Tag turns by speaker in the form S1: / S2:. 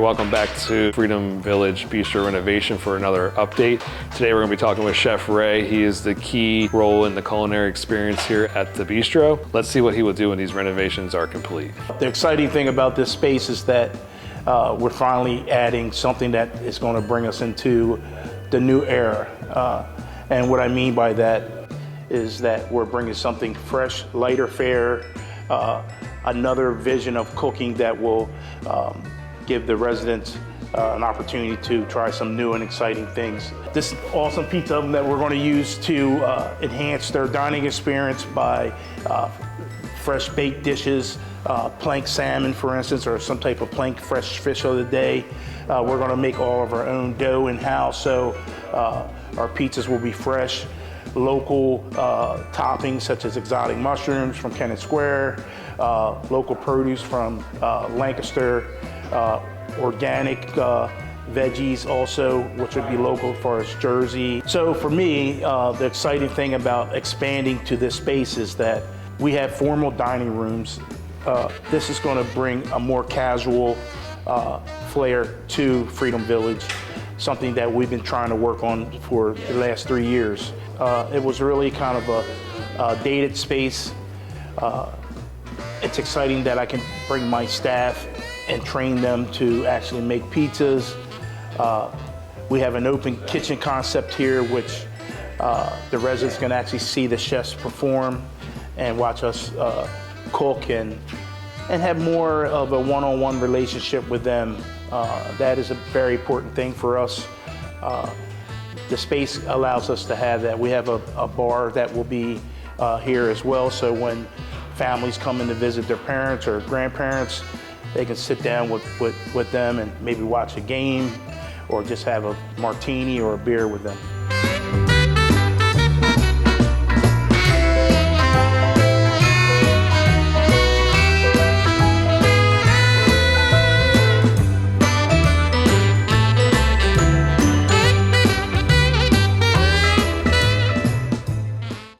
S1: welcome back to Freedom Village Bistro Renovation for another update. Today we're going to be talking with Chef Ray. He is the key role in the culinary experience here at the bistro. Let's see what he will do when these renovations are complete.
S2: The exciting thing about this space is that we're finally adding something that is going to bring us into the new era. And what I mean by that is that we're bringing something fresh, lighter fare, another vision of cooking that will give the residents an opportunity to try some new and exciting things. This awesome pizza oven that we're going to use to enhance their dining experience by fresh baked dishes, plank salmon, for instance, or some type of plank fresh fish of the day. We're going to make all of our own dough in-house, so our pizzas will be fresh. Local toppings such as exotic mushrooms from Kennett Square, local produce from Lancaster, organic veggies also, which would be local as far as Jersey. So for me, the exciting thing about expanding to this space is that we have formal dining rooms. This is going to bring a more casual flair to Freedom Village, something that we've been trying to work on for the last 3 years. It was really kind of a dated space. It's exciting that I can bring my staff and train them to actually make pizzas. We have an open kitchen concept here, which the residents can actually see the chefs perform and watch us cook and have more of a one-on-one relationship with them. That is a very important thing for us. The space allows us to have that. We have a bar that will be here as well, so when families come in to visit their parents or grandparents, they can sit down with them and maybe watch a game or just have a martini or a beer with them.